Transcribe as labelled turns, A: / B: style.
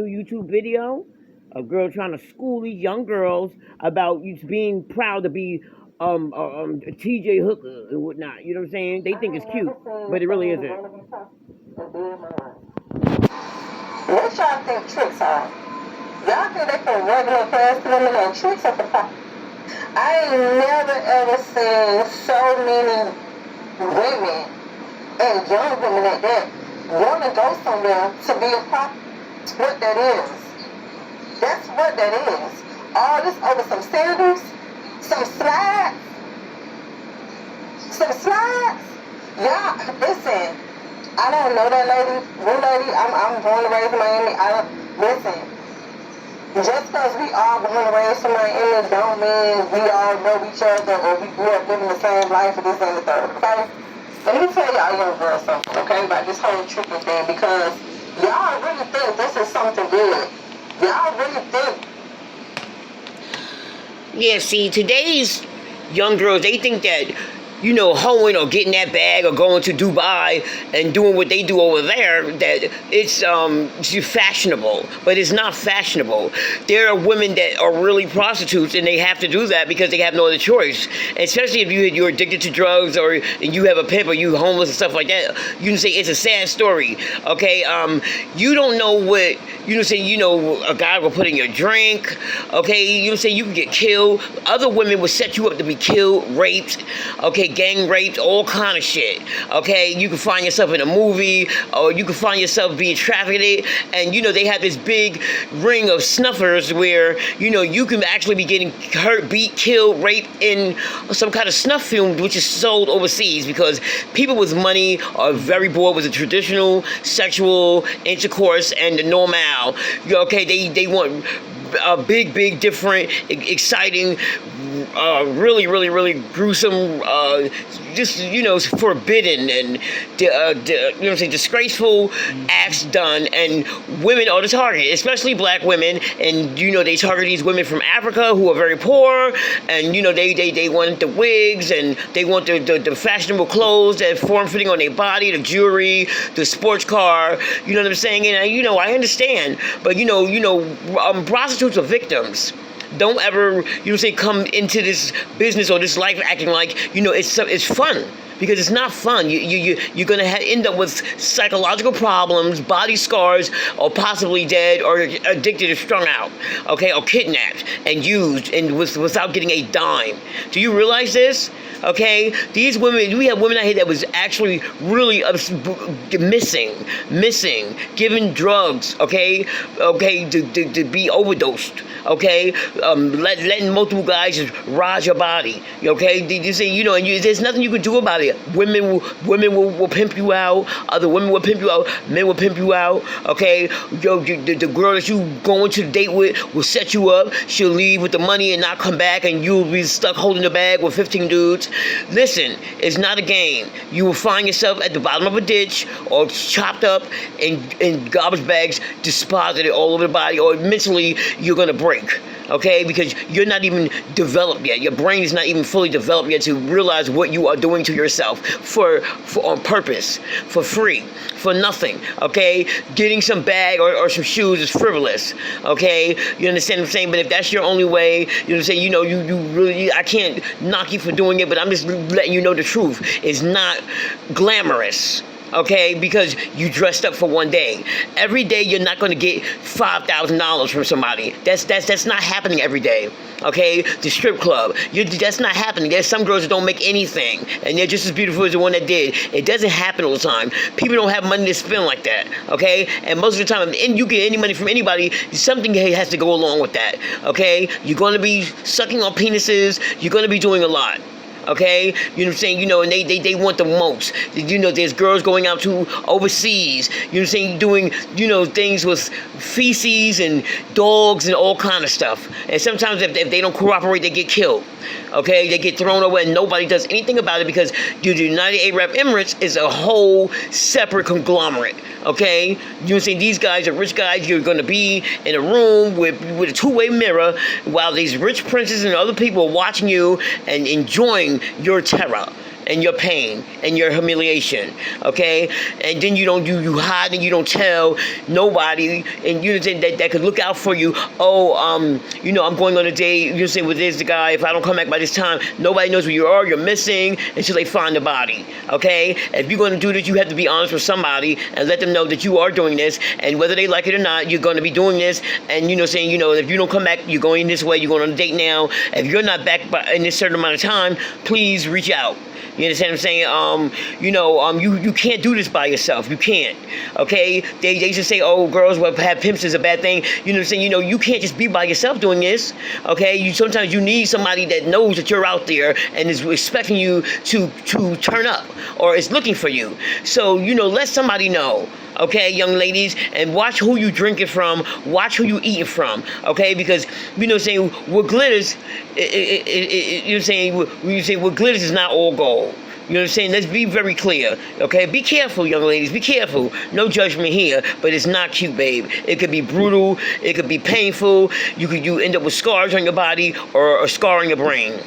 A: new YouTube video? A girl trying to school these young girls about you being proud to be a TJ hooker and whatnot. You know what I'm saying? They think it's cute, but it really isn't.
B: What y'all think tricks are? Y'all think they for regular class women and tricks are for pop? I ain't never ever seen so many women and young women at that want to go somewhere to be a pop. What that is. That's what that is. All this over some sandals, some slides, Y'all, listen. I don't know that lady. I'm born and raised in Miami. Listen. Just because we all born and raised in Miami don't mean we all know each other or we grew up living the same life or this and the third. Okay? Let me tell y'all young girls something, okay, about this whole tricking thing, because y'all really think this is something good. Y'all really think.
A: Yeah, see, today's young girls, they think that, hoeing or getting that bag or going to Dubai and doing what they do over there, that it's fashionable. But it's not fashionable. There are women that are really prostitutes and they have to do that because they have no other choice. Especially if you're addicted to drugs or you have a pimp or you homeless and stuff like that. You can say it's a sad story. Okay, you don't know what, a guy will put in your drink. Okay, you can get killed. Other women will set you up to be killed, raped. Okay, gang raped, all kind of shit. Okay, you can find yourself in a movie, or you can find yourself being trafficked, and they have this big ring of snuffers where you can actually be getting hurt, beat, killed, raped in some kind of snuff film, which is sold overseas because people with money are very bored with the traditional sexual intercourse and the normal. Okay, they want big, different, exciting, really, really, really gruesome, forbidden and disgraceful acts done, and women are the target, especially black women, and they target these women from Africa who are very poor, and they want the wigs, and they want the fashionable clothes that form fitting on their body, the jewelry, the sports car, you know what I'm saying, and I understand, but prostitutes are victims. Don't ever, come into this business or this life acting like, it's fun. Because it's not fun. You're going to end up with psychological problems, body scars, or possibly dead, or addicted or strung out, okay, or kidnapped and used and without getting a dime. Do you realize this? Okay, these women, we have women out here that was actually really missing, given drugs, okay, to be overdosed, okay, letting multiple guys just ride your body, okay, you say, and there's nothing you can do about it. Women will pimp you out, other women will pimp you out, men will pimp you out, okay, the girl that you going to date with will set you up, she'll leave with the money and not come back, and you'll be stuck holding the bag with 15 dudes. Listen, it's not a game. You will find yourself at the bottom of a ditch or chopped up in garbage bags, disposited all over the body, or mentally you're going to break, okay? Because you're not even developed yet. Your brain is not even fully developed yet to realize what you are doing to yourself for on purpose, for free, for nothing, okay? Getting some bag or some shoes is frivolous, okay? You understand what I'm saying? But if that's your only way, you really, I can't knock you for doing it, but I'm just letting you know the truth. It's not glamorous, okay, because you dressed up for one day. Every day you're not going to get $5,000 from somebody. That's not happening every day, okay? The strip club, that's not happening. There's some girls that don't make anything, and they're just as beautiful as the one that did. It doesn't happen all the time. People don't have money to spend like that, okay? And most of the time, and you get any money from anybody, something has to go along with that, okay? You're going to be sucking on penises. You're going to be doing a lot. Okay, you know what I'm saying, and they want the most. There's girls going out to overseas, you know what I'm saying, doing, things with feces and dogs and all kind of stuff. And sometimes if they don't cooperate, they get killed. Okay, they get thrown away and nobody does anything about it because the United Arab Emirates is a whole separate conglomerate. Okay, you know what I'm saying, these guys are rich guys. You're going to be in a room with a two-way mirror while these rich princes and other people are watching you and enjoying your terror and your pain and your humiliation, okay? And then you hide and you don't tell nobody, and you know that could look out for you. Oh, I'm going on a date, with this guy. If I don't come back by this time, nobody knows where you are. You're missing until they find the body, okay? If you're going to do this, you have to be honest with somebody and let them know that you are doing this, and whether they like it or not, you're going to be doing this. And if you don't come back, you're going this way, you're going on a date now. If you're not back in this certain amount of time, please reach out. You understand what I'm saying? You can't do this by yourself. You can't. Okay? They used to say, oh, girls will have pimps is a bad thing. You know what I'm saying? You can't just be by yourself doing this. Okay? Sometimes you need somebody that knows that you're out there and is expecting you to turn up or is looking for you. So, let somebody know. Okay, young ladies, and watch who you drinking from, watch who you eating from, okay? Because what glitters, what glitters is not all gold. You know what I'm saying? Let's be very clear, okay? Be careful, young ladies, be careful. No judgment here, but it's not cute, babe. It could be brutal, it could be painful. You end up with scars on your body or a scar on your brain.